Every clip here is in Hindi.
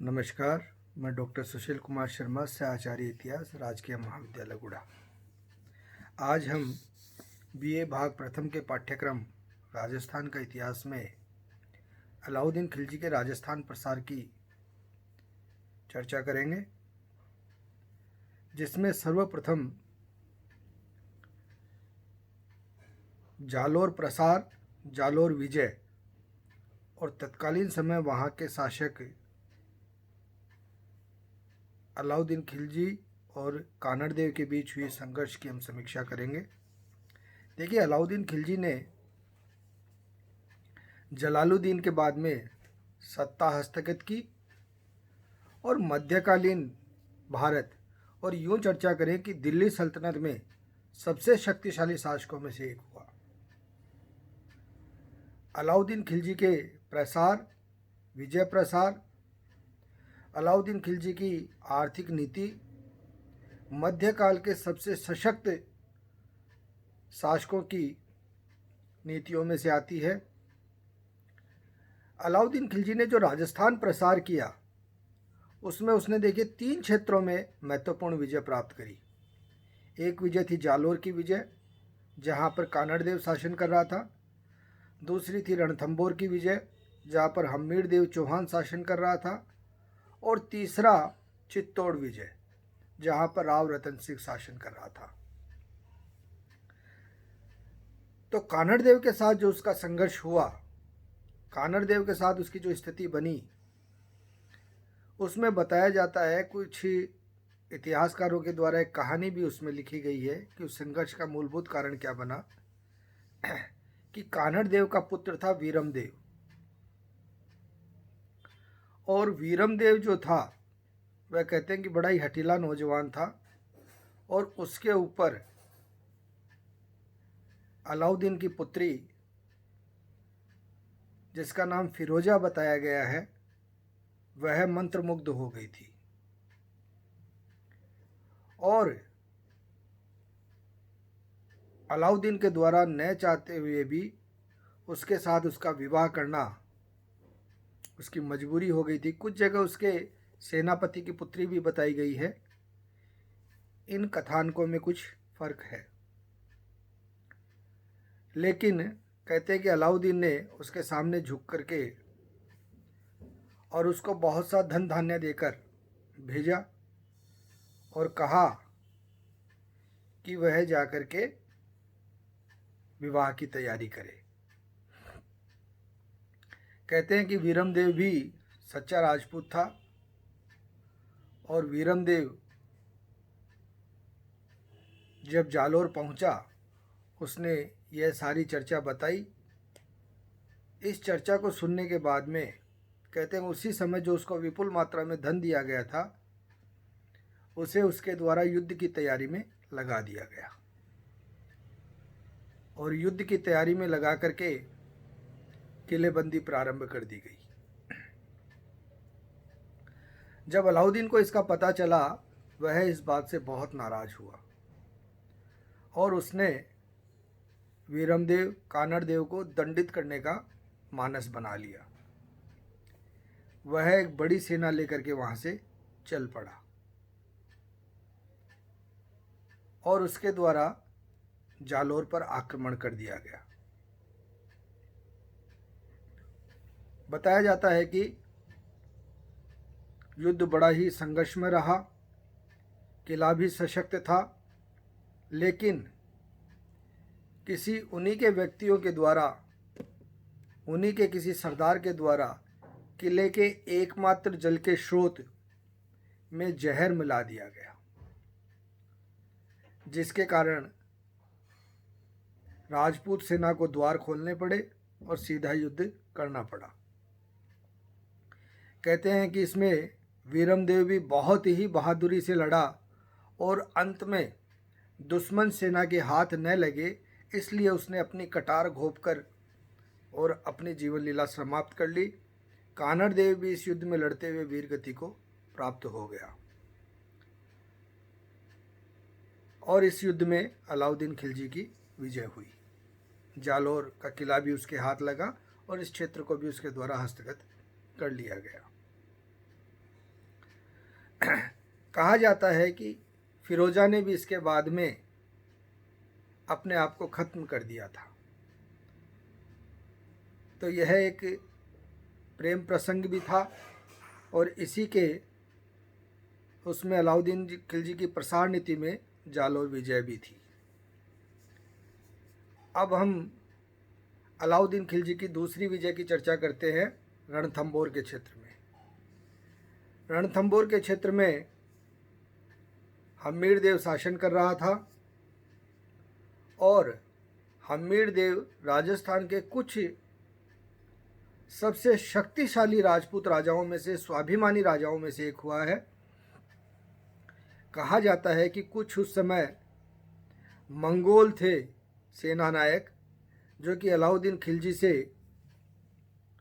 नमस्कार। मैं डॉक्टर सुशील कुमार शर्मा से आचार्य इतिहास राजकीय महाविद्यालय गुड़ा। आज हम बीए भाग प्रथम के पाठ्यक्रम राजस्थान का इतिहास में अलाउद्दीन खिलजी के राजस्थान प्रसार की चर्चा करेंगे, जिसमें सर्वप्रथम जालोर प्रसार, जालोर विजय और तत्कालीन समय वहाँ के शासक अलाउद्दीन खिलजी और कानड़ देव के बीच हुए संघर्ष की हम समीक्षा करेंगे। देखिए, अलाउद्दीन खिलजी ने जलालुद्दीन के बाद में सत्ता हस्तगत की और मध्यकालीन भारत और यूं चर्चा करें कि दिल्ली सल्तनत में सबसे शक्तिशाली शासकों में से एक हुआ। अलाउद्दीन खिलजी के प्रसार, विजय प्रसार, अलाउद्दीन खिलजी की आर्थिक नीति मध्यकाल के सबसे सशक्त शासकों की नीतियों में से आती है। अलाउद्दीन खिलजी ने जो राजस्थान प्रसार किया, उसमें उसने देखिए 3 क्षेत्रों में महत्वपूर्ण विजय प्राप्त करी। एक विजय थी जालोर की विजय, जहाँ पर कानड़ देव शासन कर रहा था। दूसरी थी रणथंभौर की विजय, जहाँ पर हम्मीर देव चौहान शासन कर रहा था। और तीसरा चित्तौड़ विजय, जहाँ पर राव रतन सिंह शासन कर रहा था। तो कानड़ देव के साथ जो उसका संघर्ष हुआ, कानड़ देव के साथ उसकी जो स्थिति बनी, उसमें बताया जाता है, कुछ इतिहासकारों के द्वारा एक कहानी भी उसमें लिखी गई है कि उस संघर्ष का मूलभूत कारण क्या बना कि कानड़ देव का पुत्र था वीरम देव, और वीरम देव जो था वह कहते हैं कि बड़ा ही हठीला नौजवान था, और उसके ऊपर अलाउद्दीन की पुत्री, जिसका नाम फिरोजा बताया गया है, वह मंत्रमुग्ध हो गई थी और अलाउद्दीन के द्वारा न चाहते हुए भी उसके साथ उसका विवाह करना उसकी मजबूरी हो गई थी। कुछ जगह उसके सेनापति की पुत्री भी बताई गई है। इन कथानकों में कुछ फर्क है, लेकिन कहते हैं कि अलाउद्दीन ने उसके सामने झुक करके और उसको बहुत सा धन धान्य देकर भेजा और कहा कि वह जाकर के विवाह की तैयारी करे। कहते हैं कि वीरमदेव भी सच्चा राजपूत था और वीरमदेव जब जालोर पहुंचा, उसने यह सारी चर्चा बताई। इस चर्चा को सुनने के बाद में कहते हैं उसी समय जो उसको विपुल मात्रा में धन दिया गया था, उसे उसके द्वारा युद्ध की तैयारी में लगा दिया गया और युद्ध की तैयारी में लगा करके किलेबंदी प्रारंभ कर दी गई। जब अलाउद्दीन को इसका पता चला, वह इस बात से बहुत नाराज हुआ और उसने वीरमदेव, कानड़ देव को दंडित करने का मानस बना लिया। वह एक बड़ी सेना लेकर के वहां से चल पड़ा और उसके द्वारा जालोर पर आक्रमण कर दिया गया। बताया जाता है कि युद्ध बड़ा ही संघर्ष में रहा, किला भी सशक्त था, लेकिन किसी उन्हीं के व्यक्तियों के द्वारा, उन्हीं के किसी सरदार के द्वारा किले के एकमात्र जल के स्रोत में जहर मिला दिया गया, जिसके कारण राजपूत सेना को द्वार खोलने पड़े और सीधा युद्ध करना पड़ा। कहते हैं कि इसमें वीरमदेव भी बहुत ही बहादुरी से लड़ा और अंत में दुश्मन सेना के हाथ न लगे, इसलिए उसने अपनी कटार घोंपकर और अपनी जीवन लीला समाप्त कर ली। कानड़ देव भी इस युद्ध में लड़ते हुए वीर गति को प्राप्त हो गया और इस युद्ध में अलाउद्दीन खिलजी की विजय हुई। जालोर का किला भी उसके हाथ लगा और इस क्षेत्र को भी उसके द्वारा हस्तगत कर लिया गया। कहा जाता है कि फिरोजा ने भी इसके बाद में अपने आप को ख़त्म कर दिया था। तो यह एक प्रेम प्रसंग भी था और इसी के उसमें अलाउद्दीन खिलजी की प्रसार नीति में जालोर विजय भी थी। अब हम अलाउद्दीन खिलजी की दूसरी विजय की चर्चा करते हैं रणथंबोर के क्षेत्र में। रणथंबोर के क्षेत्र में हम्मीर देव शासन कर रहा था और हम्मीर देव राजस्थान के कुछ सबसे शक्तिशाली राजपूत राजाओं में से, स्वाभिमानी राजाओं में से एक हुआ है। कहा जाता है कि कुछ उस समय मंगोल थे सेना नायक, जो कि अलाउद्दीन खिलजी से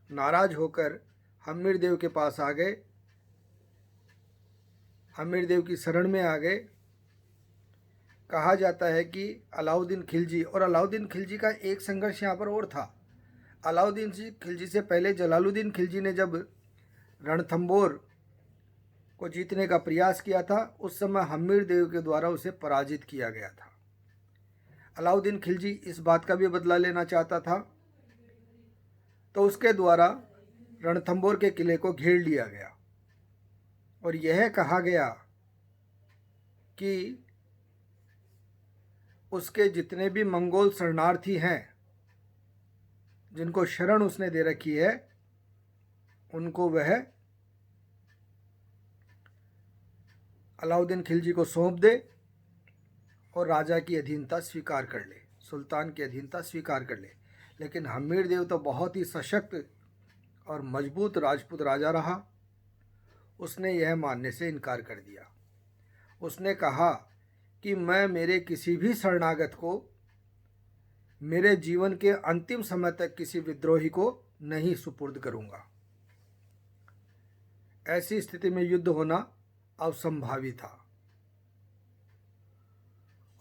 नाराज होकर हम्मीर देव के पास आ गए, हम्मीर देव की शरण में आ गए। कहा जाता है कि अलाउद्दीन खिलजी का एक संघर्ष यहाँ पर और था। अलाउद्दीन खिलजी से पहले जलालुद्दीन खिलजी ने जब रणथंबोर को जीतने का प्रयास किया था, उस समय हम्मीर देव के द्वारा उसे पराजित किया गया था। अलाउद्दीन खिलजी इस बात का भी बदला लेना चाहता था, तो उसके द्वारा रणथंबोर के किले को घेर लिया गया और यह कहा गया कि उसके जितने भी मंगोल शरणार्थी हैं, जिनको शरण उसने दे रखी है, उनको वह अलाउद्दीन खिलजी को सौंप दे और राजा की अधीनता स्वीकार कर ले, सुल्तान की अधीनता स्वीकार कर ले। लेकिन हम्मीर देव तो बहुत ही सशक्त और मजबूत राजपूत राजा रहा, उसने यह मानने से इनकार कर दिया। उसने कहा कि मैं मेरे किसी भी शरणागत को मेरे जीवन के अंतिम समय तक किसी विद्रोही को नहीं सुपुर्द करूंगा। ऐसी स्थिति में युद्ध होना असंभावी था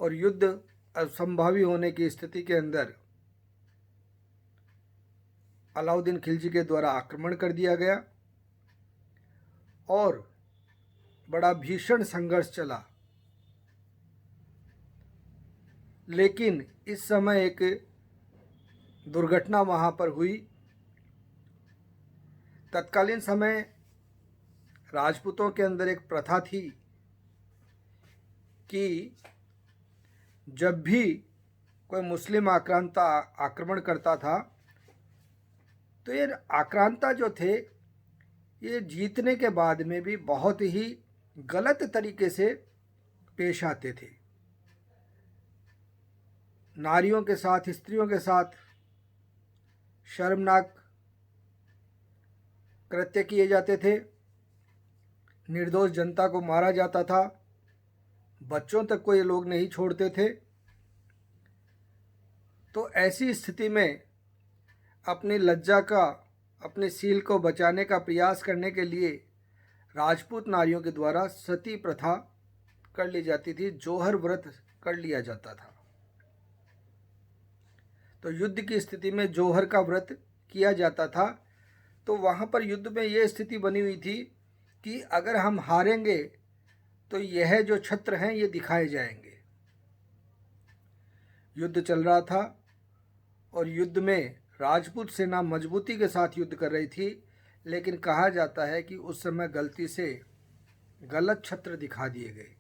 और युद्ध असंभावी होने की स्थिति के अंदर अलाउद्दीन खिलजी के द्वारा आक्रमण कर दिया गया और बड़ा भीषण संघर्ष चला। लेकिन इस समय एक दुर्घटना वहाँ पर हुई। तत्कालीन समय राजपूतों के अंदर एक प्रथा थी कि जब भी कोई मुस्लिम आक्रांता आक्रमण करता था, तो ये आक्रांता जो थे, ये जीतने के बाद में भी बहुत ही गलत तरीके से पेश आते थे। नारियों के साथ, स्त्रियों के साथ शर्मनाक कृत्य किए जाते थे, निर्दोष जनता को मारा जाता था, बच्चों तक को ये लोग नहीं छोड़ते थे। तो ऐसी स्थिति में अपनी लज्जा का, अपने सील को बचाने का प्रयास करने के लिए राजपूत नारियों के द्वारा सती प्रथा कर ली जाती थी, जोहर व्रत कर लिया जाता था। तो युद्ध की स्थिति में जोहर का व्रत किया जाता था। तो वहाँ पर युद्ध में ये स्थिति बनी हुई थी कि अगर हम हारेंगे तो यह जो छत्र हैं ये दिखाए जाएंगे। युद्ध चल रहा था और युद्ध में राजपूत सेना मजबूती के साथ युद्ध कर रही थी, लेकिन कहा जाता है कि उस समय गलती से गलत छत्र दिखा दिए गए।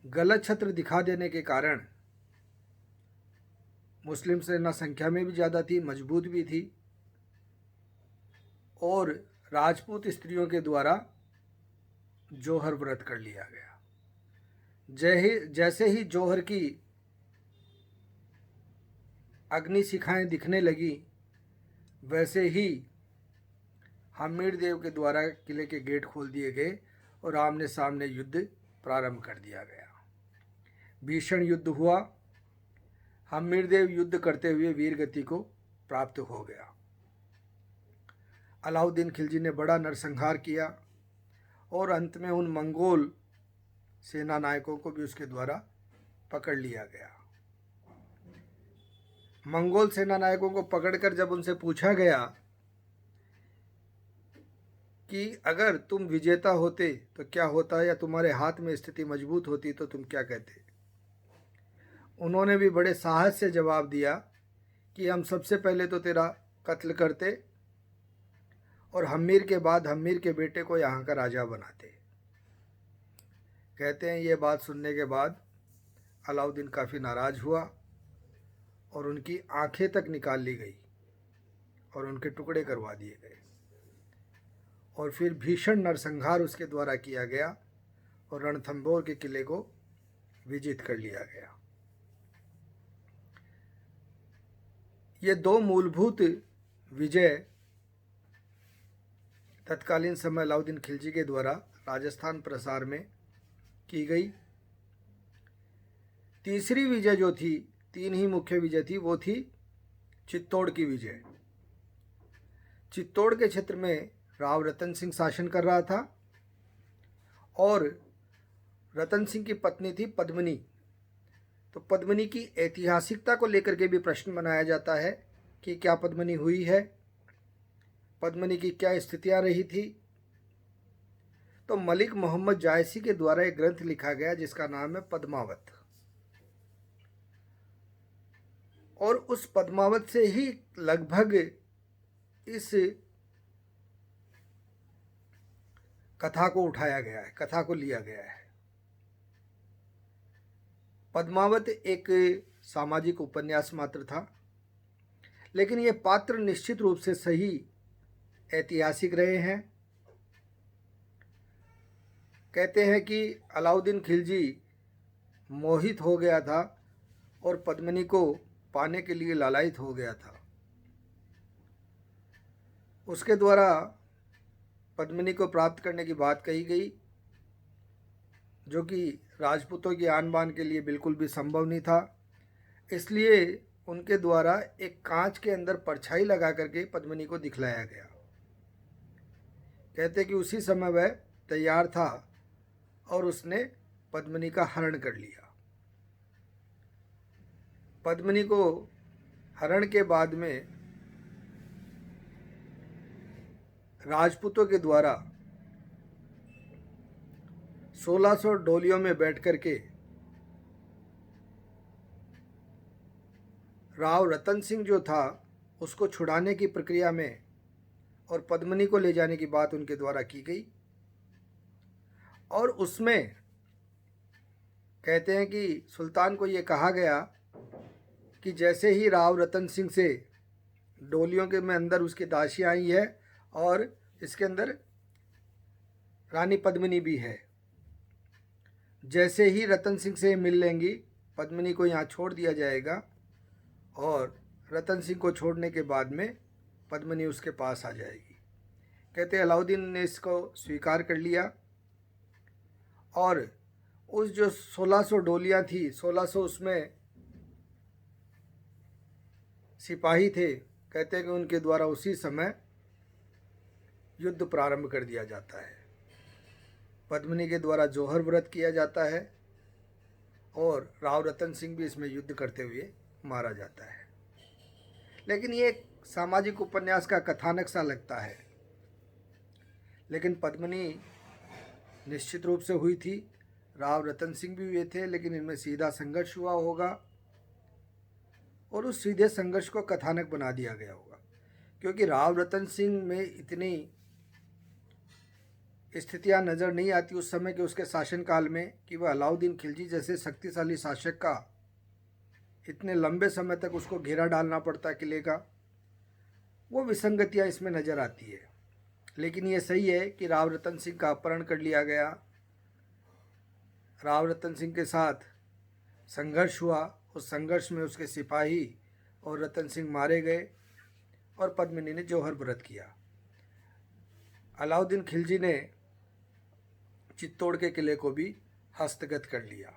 गलत छत्र दिखा देने के कारण मुस्लिम सेना संख्या में भी ज़्यादा थी, मजबूत भी थी, और राजपूत स्त्रियों के द्वारा जोहर व्रत कर लिया गया। जैसे ही जोहर की अग्नि शिखाएं दिखने लगी, वैसे ही हम्मीर देव के द्वारा किले के गेट खोल दिए गए और आमने सामने युद्ध प्रारंभ कर दिया गया। भीषण युद्ध हुआ। हम्मीर देव युद्ध करते हुए वीर गति को प्राप्त हो गया। अलाउद्दीन खिलजी ने बड़ा नरसंहार किया और अंत में उन मंगोल सेना नायकों को भी उसके द्वारा पकड़ लिया गया। मंगोल सेना नायकों को पकड़कर जब उनसे पूछा गया कि अगर तुम विजेता होते तो क्या होता, या तुम्हारे हाथ में स्थिति मजबूत होती तो तुम क्या कहते। उन्होंने भी बड़े साहस से जवाब दिया कि हम सबसे पहले तो तेरा कत्ल करते और हम्मीर के बाद हम्मीर के बेटे को यहाँ का राजा बनाते। कहते हैं ये बात सुनने के बाद अलाउद्दीन काफ़ी नाराज़ हुआ और उनकी आंखें तक निकाल ली गई और उनके टुकड़े करवा दिए गए और फिर भीषण नरसंहार उसके द्वारा किया गया और रणथंभौर के किले को विजित कर लिया गया। ये दो मूलभूत विजय तत्कालीन समय अलाउद्दीन खिलजी के द्वारा राजस्थान प्रसार में की गई। तीसरी विजय जो थी, तीन ही मुख्य विजय थी, वो थी चित्तौड़ की विजय। चित्तौड़ के क्षेत्र में राव रतन सिंह शासन कर रहा था और रतन सिंह की पत्नी थी पद्मिनी। तो पद्मिनी की ऐतिहासिकता को लेकर के भी प्रश्न बनाया जाता है कि क्या पद्मिनी हुई है, पद्मिनी की क्या स्थितियां रही थी। तो मलिक मोहम्मद जायसी के द्वारा एक ग्रंथ लिखा गया जिसका नाम है पद्मावत, और उस पद्मावत से ही लगभग इस कथा को उठाया गया है, कथा को लिया गया है। पद्मावत एक सामाजिक उपन्यास मात्र था, लेकिन ये पात्र निश्चित रूप से सही ऐतिहासिक रहे हैं। कहते हैं कि अलाउद्दीन खिलजी मोहित हो गया था और पद्मिनी को पाने के लिए लालायित हो गया था। उसके द्वारा पद्मिनी को प्राप्त करने की बात कही गई, जो कि राजपूतों की आन बान के लिए बिल्कुल भी संभव नहीं था। इसलिए उनके द्वारा एक कांच के अंदर परछाई लगा करके पद्मिनी को दिखलाया गया। कहते कि उसी समय वह तैयार था और उसने पद्मिनी का हरण कर लिया। पद्मिनी को हरण के बाद में राजपूतों के द्वारा 1600 डोलियों में बैठ करके राव रतन सिंह जो था उसको छुड़ाने की प्रक्रिया में और पद्मिनी को ले जाने की बात उनके द्वारा की गई। और उसमें कहते हैं कि सुल्तान को ये कहा गया कि जैसे ही राव रतन सिंह से डोलियों के में अंदर उसकी दासी आई है और इसके अंदर रानी पद्मिनी भी है, जैसे ही रतन सिंह से मिल लेंगी पद्मिनी को यहाँ छोड़ दिया जाएगा और रतन सिंह को छोड़ने के बाद में पद्मिनी उसके पास आ जाएगी। कहते अलाउद्दीन ने इसको स्वीकार कर लिया और उस जो 1600 डोलियाँ थी, 1600 उसमें सिपाही थे। कहते हैं कि उनके द्वारा उसी समय युद्ध प्रारंभ कर दिया जाता है। पद्मिनी के द्वारा जौहर व्रत किया जाता है और राव रतन सिंह भी इसमें युद्ध करते हुए मारा जाता है। लेकिन ये एक सामाजिक उपन्यास का कथानक सा लगता है, लेकिन पद्मिनी निश्चित रूप से हुई थी, राव रतन सिंह भी हुए थे, लेकिन इनमें सीधा संघर्ष हुआ होगा और उस सीधे संघर्ष को कथानक बना दिया गया होगा, क्योंकि राव रतन सिंह में इतनी स्थितियां नज़र नहीं आती उस समय के उसके शासनकाल में कि वह अलाउद्दीन खिलजी जैसे शक्तिशाली शासक का इतने लंबे समय तक उसको घेरा डालना पड़ता किले का। वो विसंगतियां इसमें नज़र आती है। लेकिन ये सही है कि राव रतन सिंह का अपहरण कर लिया गया, राव रतन सिंह के साथ संघर्ष हुआ, उस संघर्ष में उसके सिपाही और रतन सिंह मारे गए और पद्मिनी ने जौहर व्रत किया। अलाउद्दीन खिलजी ने चित्तौड़ के किले को भी हस्तगत कर लिया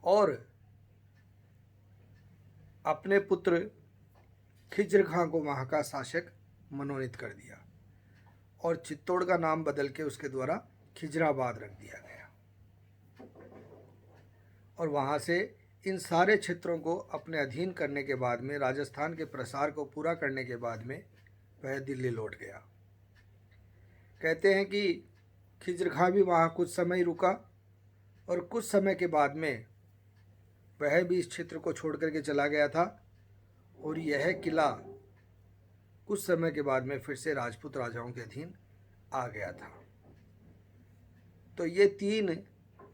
और अपने पुत्र खिज्र खां को वहाँ का शासक मनोनीत कर दिया और चित्तौड़ का नाम बदल के उसके द्वारा खिजराबाद रख दिया गया। और वहाँ से इन सारे क्षेत्रों को अपने अधीन करने के बाद में, राजस्थान के प्रसार को पूरा करने के बाद में वह दिल्ली लौट गया। कहते हैं कि खिज्र खां भी वहाँ कुछ समय रुका और कुछ समय के बाद में वह भी इस क्षेत्र को छोड़ करके चला गया था और यह किला कुछ समय के बाद में फिर से राजपूत राजाओं के अधीन आ गया था। तो ये 3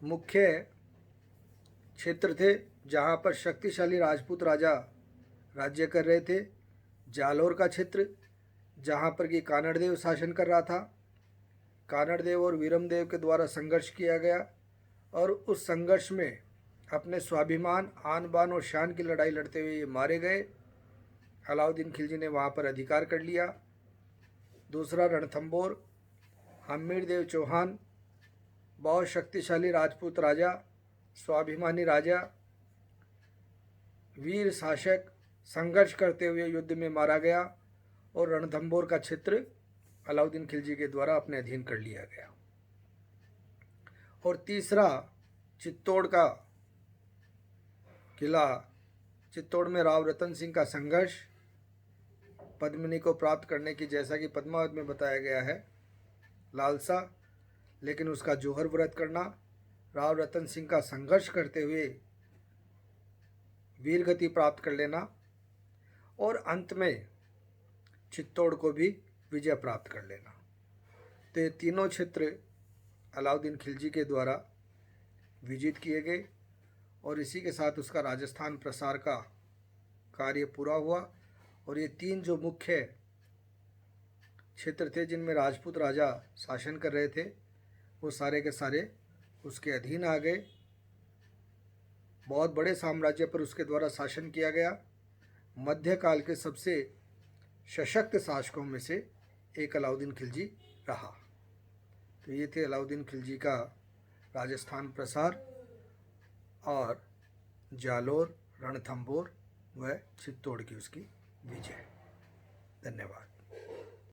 मुख्य क्षेत्र थे जहाँ पर शक्तिशाली राजपूत राजा राज्य कर रहे थे। जालोर का क्षेत्र जहाँ पर कि कानड़देव शासन कर रहा था। कानड़देव और वीरमदेव के द्वारा संघर्ष किया गया और उस संघर्ष में अपने स्वाभिमान, आन बान और शान की लड़ाई लड़ते हुए ये मारे गए। अलाउद्दीन खिलजी ने वहाँ पर अधिकार कर लिया। दूसरा रणथंबोर, हमीर देव चौहान, बहुत शक्तिशाली राजपूत राजा, स्वाभिमानी राजा, वीर शासक, संघर्ष करते हुए युद्ध में मारा गया और रणथंबोर का क्षेत्र अलाउद्दीन खिलजी के द्वारा अपने अधीन कर लिया गया। और तीसरा चित्तौड़ का किला, चित्तौड़ में राव रतन सिंह का संघर्ष, पद्मिनी को प्राप्त करने की, जैसा कि पद्मावत में बताया गया है, लालसा, लेकिन उसका जौहर व्रत करना, राव रतन सिंह का संघर्ष करते हुए वीरगति प्राप्त कर लेना और अंत में चित्तौड़ को भी विजय प्राप्त कर लेना। तो ये तीनों क्षेत्र अलाउद्दीन खिलजी के द्वारा विजित किए गए और इसी के साथ उसका राजस्थान प्रसार का कार्य पूरा हुआ। और ये 3 जो मुख्य क्षेत्र थे जिनमें राजपूत राजा शासन कर रहे थे, वो सारे के सारे उसके अधीन आ गए। बहुत बड़े साम्राज्य पर उसके द्वारा शासन किया गया। मध्यकाल के सबसे सशक्त शासकों में से एक अलाउद्दीन खिलजी रहा। तो ये थे अलाउद्दीन खिलजी का राजस्थान प्रसार और जालोर, रणथंबोर व चित्तौड़ की उसकी विजय। धन्यवाद।